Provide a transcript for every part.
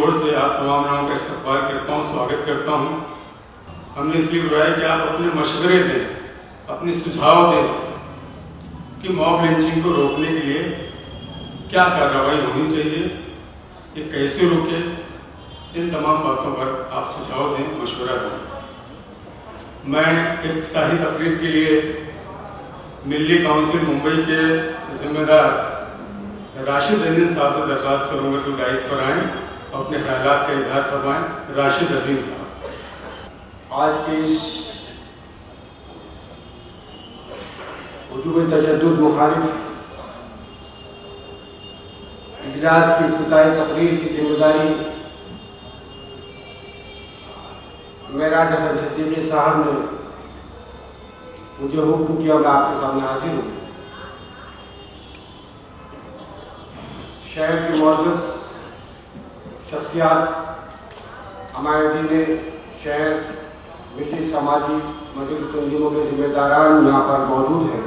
ओर से आप तमाम लोगों का इस्तकबाल करता हूँ, स्वागत करता हूँ। हमने इसलिए बुलाया कि आप अपने मशवरे दें, अपने सुझाव दें कि मॉब लिंचिंग को रोकने के लिए क्या कार्रवाई होनी चाहिए, ये कैसे रोके, इन तमाम बातों पर आप सुझाव दें, मशवरा दें। मैं इफ्तिताही तकरीर के लिए मिली काउंसिल मुंबई के ज़िम्मेदार राशिद अजीम साहब से दरख्वास्त करूँगा कि डाइस पर आएँ और अपने ख्यालात का इजहार फरमाएँ। राशिद अजीम साहब। आज के इस हुजूम तशद्दुद मुखालिफ इजलास की इफ्तिताही तकरीर की जिम्मेदारी मेराज हसन सिद्दीकी साहब ने मुझे हुक्म किया, मैं आपके सामने हाजिर हूँ। शहर की मुअज़्ज़ज़ शख्सियात, हमारे शहर, मिली समाजी मज़ीद तंजीमों के ज़िम्मेदारान यहाँ पर मौजूद हैं।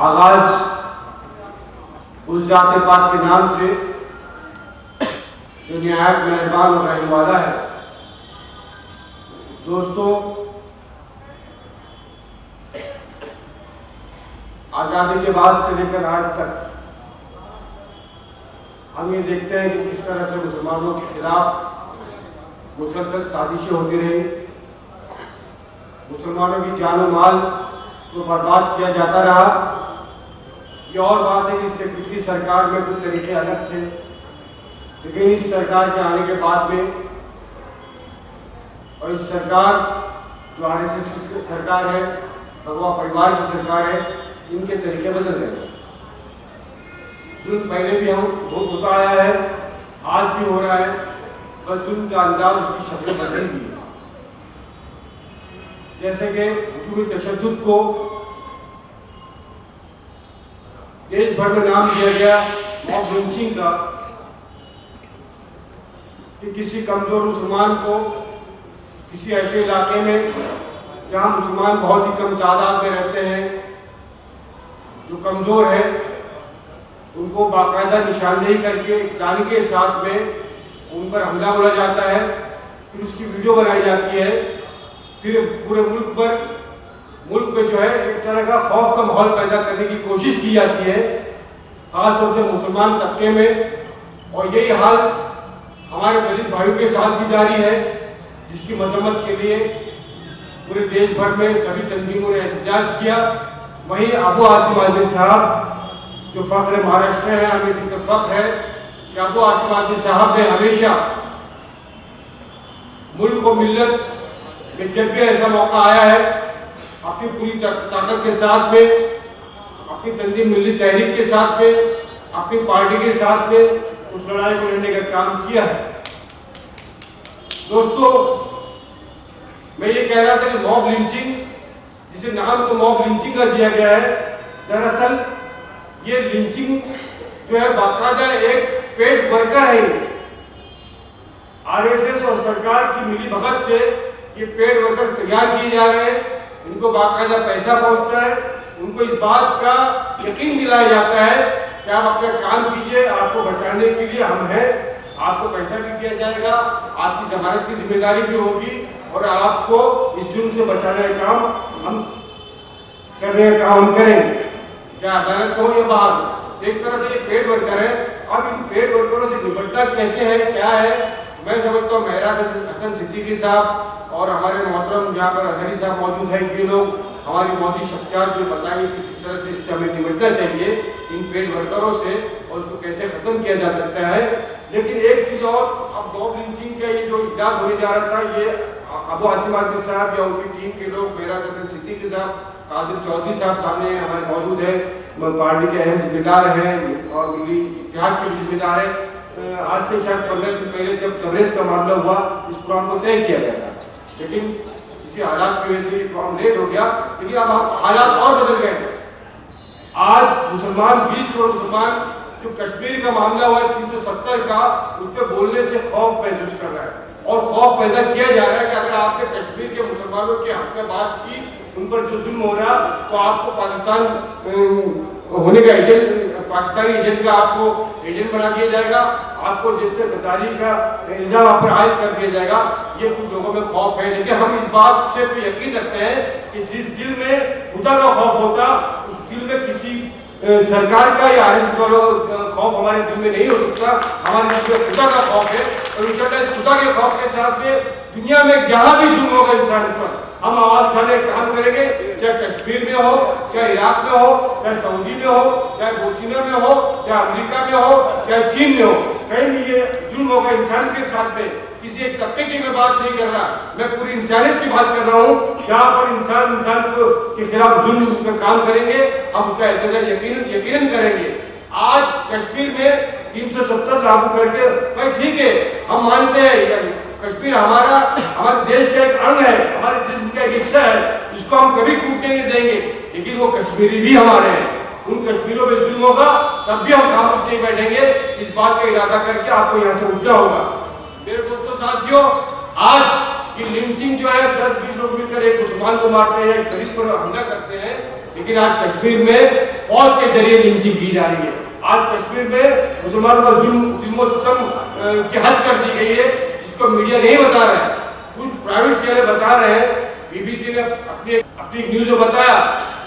आगाज़ उस ज़ात पाक के नाम से जो निहायत मेहरबान और रहम वाला है। दोस्तों, आज़ादी के बाद से लेकर आज तक हम ये देखते हैं कि किस तरह से मुसलमानों के खिलाफ मुसलसल साजिशें होती रही, मुसलमानों की जान और माल को बर्बाद किया जाता रहा। ये और बात है कि इससे पिछली सरकार में कुछ तरीके अलग थे, लेकिन इस सरकार के आने के बाद में और इस सरकार जो RSS सरकार है, भगवा परिवार की सरकार है, इनके तरीके बदल गए। जुल्म पहले भी हम बहुत होता आया है, आज भी हो रहा है, बस जुल्म का अंदाज, उसकी शक्ल बदल गई है। जैसे कि हुजूम तशद्दुद को देश भर में नाम दिया गया मॉब लिंचिंग का, कि किसी कमज़ोर मुसलमान को किसी ऐसे इलाके में जहाँ मुसलमान बहुत ही कम तादाद में रहते हैं, जो कमज़ोर है, उनको बाकायदा निशानदेही करके प्लानिंग के साथ में उन पर हमला बोला जाता है, फिर उसकी वीडियो बनाई जाती है, फिर पूरे मुल्क में जो है एक तरह का खौफ का माहौल पैदा करने की कोशिश की जाती है, ख़ासतौर से मुसलमान तबके में। और यही हाल हमारे दलित भाइयों के साथ भी जारी है, जिसकी मजम्मत के लिए पूरे देश भर में सभी तंजीमों ने एहतजाज किया। वहीं अबू आसिम आज़मी साहब जो फ़ख्र महाराष्ट्र हैं, हमें जिनका फ़ख्र है कि अबू आसिम आज़मी साहब ने हमेशा मुल्क और मिल्लत में जब भी ऐसा मौका आया है, अपनी पूरी ताकत के साथ में, अपनी तंजीम मिल्ली तहरीक के साथ में, अपनी पार्टी के साथ में उस लड़ाई को लड़ने का काम किया है। दोस्तों, मैं ये कह रहा था कि मॉब लिंचिंग, जिसे नाम तो मॉब लिंचिंग का दिया गया है, दरअसल ये लिंचिंग जो है बाकायदा एक पेड वर्कर है। RSS और सरकार की मिली भगत से ये पेड वर्कर्स तैयार किए जा रहे हैं, इनको बाकायदा पैसा पहुंचता है, उनको इस बात का यकीन दिलाया जाता है कि आप अपना काम कीजिए, आपको बचाने के लिए हम हैं, आपको पैसा भी दिया जाएगा, आपकी जमानत की जिम्मेदारी भी होगी और आपको इस जुर्म से बचाने का काम हम करने का काम हम करेंगे, चाहे अदालत में हो या बाहर। एक तरह से ये पेड वर्कर है। अब इन पेड वर्करों से निपटना कैसे है, क्या है, मैं समझता हूँ मेराज हसन सिद्दीकी साहब और हमारे मोहतरम यहाँ पर अजहरी साहब मौजूद हैं, ये लोग हमारी मौजूद शख्सियात जो बताएंगे कि किस तरह से इससे हमें निपटना चाहिए इन पेड वर्करों से और उसको कैसे ख़त्म किया जा सकता है। लेकिन एक चीज़ और, अब मॉब लिंचिंग का ये जो इजलास होने जा रहा था, ये अबू आसिम आज़मी साहब या उनकी टीम के लोग, मेराज हसन सिद्दीकी साहब, कादिर चौधरी साहब सामने हमारे मौजूद है, पार्टी के अहम जिम्मेदार हैं और मिली इत्तेहाद के भी जिम्मेदार हैं। आज से शायद 15 दिन पहले जब तबरेज़ का मामला हुआ, इस प्रोग्राम को तय किया गया था, लेकिन किसी हालात की वजह से ये प्रोग्राम लेट हो गया। लेकिन अब हालात और बदल गए। आज मुसलमान, 20 करोड़ मुसलमान, जो कश्मीर का मामला हुआ 370 का, उस पर बोलने से खौफ महसूस कर रहा है और खौफ पैदा किया जा रहा है कि अगर आपने कश्मीर के मुसलमानों के हक में बात की, उन पर जो जुल्म हो रहा, तो आपको पाकिस्तान होने का एजेंट, पाकिस्तानी एजेंट का आपको एजेंट बना दिया जाएगा, आपको जिससे गद्दारी का इल्जाम आप पर आयद कर दिया जाएगा। ये कुछ लोगों में खौफ है, लेकिन हम इस बात से यकीन रखते हैं कि जिस दिल में खुदा का खौफ होता, उस दिल में किसी सरकार का या आरएसएस वालों का खौफ हमारे दिल में नहीं हो सकता। हमारे दिल में खुदा का खौफ है, और इंशाल्लाह इस खुदा के खौफ के साथ में दुनिया में जहाँ भी जुल्म होगा इंसान पर, हम आवाज उठाने का काम करेंगे, चाहे कश्मीर में हो, चाहे इराक में हो, चाहे सऊदी में हो, चाहे बोस्निया में हो, चाहे अमेरिका में हो, चाहे चीन में हो, कहीं भी ये जुल्म होगा इंसान के साथ में। किसी एक तबके की मैं बात नहीं कर रहा, मैं पूरी इंसानियत की बात कर रहा हूँ। जहाँ पर इंसान के खिलाफ जुल्म का काम करेंगे, हम उसका एहतजाज यकीनन करेंगे। आज कश्मीर में 370 लागू करके, भाई ठीक है, हम मानते हैं कश्मीर हमारे देश का एक अंग है, हमारे जिस्म का एक हिस्सा है, इसको हम कभी टूटने नहीं देंगे, लेकिन वो कश्मीरी भी हमारे हैं। उन कश्मीरों पे जुल्म होगा तब भी हम खामोश नहीं बैठेंगे। इस बात का इरादा करके आपको यहाँ से उठना होगा। मेरे दोस्तों साथियों, आज ये लिंचिंग जो है 10-20 लोग मिलकर एक मुसलमान को मारते हैं, एक दलित पर हमला करते हैं, लेकिन आज कश्मीर में फौज के जरिए लिंचिंग की जा रही है। आज कश्मीर में मुसलमानों का जुल्म सितम की हद कर दी गई है, जिसको मीडिया नहीं बता रहा है, कुछ प्राइवेट चैनल बता रहे हैं। बीबीसी ने अपनी न्यूज में बताया,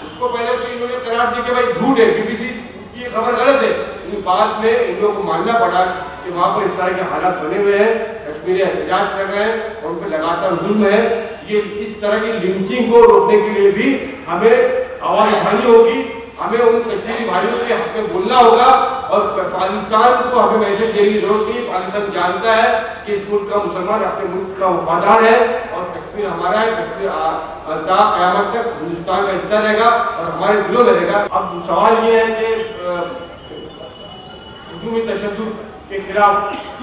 उसको पहले तो इन्होंने करार दी कि भाई झूठ है, बीबीसी की खबर गलत है, लेकिन बाद में इन लोगों को मानना पड़ा कि वहाँ पर इस तरह के हालात बने हुए हैं, कश्मीरी एहतजाज कर रहे हैं और उन पर लगातार जुल्म है। ये इस तरह की लिंचिंग को रोकने के लिए भी हमें आवाज उठानी होगी, हमें उन कश्मीरी भाइयों के हक में बोलना होगा, और पाकिस्तान को हमें मैसेज देने की जरूरत नहीं। पाकिस्तान जानता है कि इस मुल्क का मुसलमान अपने मुल्क का वफादार है, और कश्मीर हमारा है, कश्मीर क़यामत तक हिंदुस्तान का हिस्सा रहेगा और हमारे दिलों में रहेगा। अब सवाल ये है कि हुजूमी तशद्दुद के खिलाफ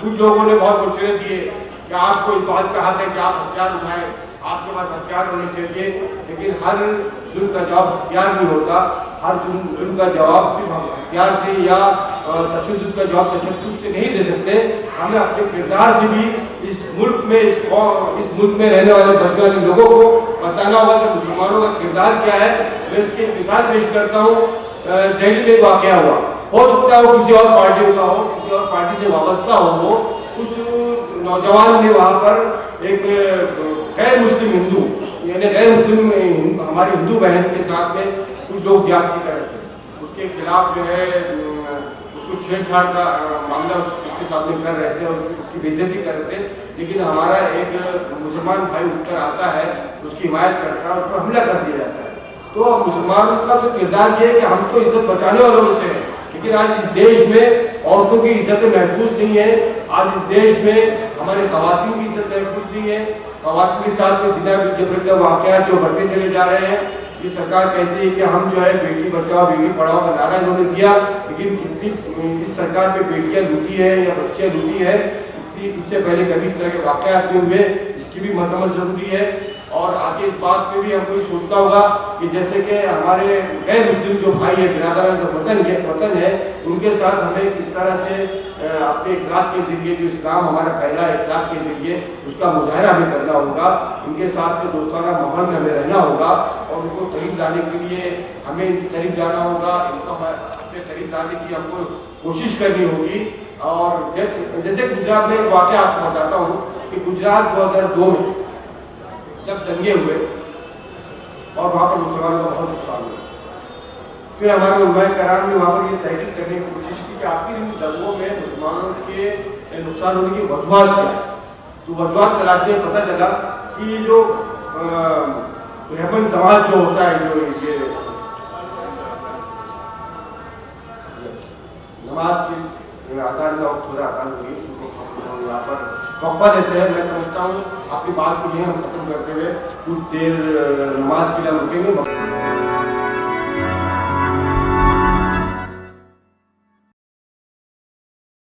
कुछ लोगों ने बहुत मशवरे दिए कि आपको इस बात का हक है कि आप हथियार उठाएं, आपके पास हथियार होने चाहिए, लेकिन हर जुल्म का जवाब हथियार नहीं होता। हर जुल्म का जवाब सिर्फ हम हथियार से या तशद्दुद का जवाब तशद्दुद से नहीं दे सकते। हमें अपने किरदार से भी इस मुल्क में रहने वाले बसने वाले लोगों को बताना होगा कि मुसलमानों का किरदार क्या है। मैं इसकी एक मिसाल पेश करता हूँ। दिल्ली में एक वाक़या हुआ, हो सकता है वो किसी और पार्टी का हो, किसी और पार्टी से वाबस्ता हो, वो उस नौजवान ने वहाँ पर एक गैर मुस्लिम हिंदू, यानी गैर मुस्लिम हमारी हिंदू बहन के साथ में कुछ लोग ज्यादती कर रहे थे, उसके खिलाफ जो है उसको छेड़छाड़ का मामला उसके साथ में कर रहे थे और उसकी बेइज्जती कर रहे थे। लेकिन हमारा एक मुसलमान भाई उठकर आता है, उसकी हिमायत करता है, उस पर हमला कर दिया जाता है। तो मुसलमानों का तो किरदार ये है कि हम तो इज्जत बचाने वालों से हैं, लेकिन आज इस देश में औरतों की इज्जत महफूज नहीं है। आज इस देश में हमारे खवातीन की इज्जत महफूज नहीं है। खवातीन के साथ में ज़िना जबर के वाक़यात जो बढ़ते चले जा रहे हैं। ये सरकार कहती है कि हम जो है बेटी बचाओ बेटी पढ़ाओ का नारा इन्होंने दिया, लेकिन कितनी इस सरकार में बेटियां लूटी है या बच्चियां लूटी है, इससे पहले कभी इस तरह के वाक़यात नहीं हुए। इसकी भी मजम्मत जरूरी है। और आगे इस बात पे भी हमको सोचना होगा कि जैसे कि हमारे गैर मुस्लिम जो भाई है, बिरादरान जो वतन है, उनके साथ हमें किस तरह से अपने इखलाक के ज़रिए, जो इस्लाम हमारा पहला इखलाक के ज़रिए, उसका मुजाहरा हमें करना होगा। इनके साथ में दोस्ताना माहौल में हमें रहना होगा और उनको करीब लाने के लिए हमें इनके करीब जाना होगा, इनको अपने करीब लाने की हमको कोशिश करनी होगी। और जैसे गुजरात में एक वाक़या आपको बताता हूँ कि गुजरात 2002 में जब दंगे हुए और वहाँ पर मुसलमानों का बहुत नुकसान हुआ, फिर हमारे उलमाए कराम ने वहाँ पर ये तहकीक करने की कोशिश की कि आखिर इन दंगों में मुसलमानों के नुकसान होने की वजूहात क्या है। तो वजूहात तलाशने में पता चला कि ये जो ब्राह्मण समाज जो होता है, जो ये नमाज की आज़ान का वक्त हो रहा, आज़ान हुई, उनको यहाँ पर वक्फा देते हैं। मैं समझता हूँ अपनी बात को यही हम खत्म करते हुए कुछ देर नमाज के लिए रुकेंगे।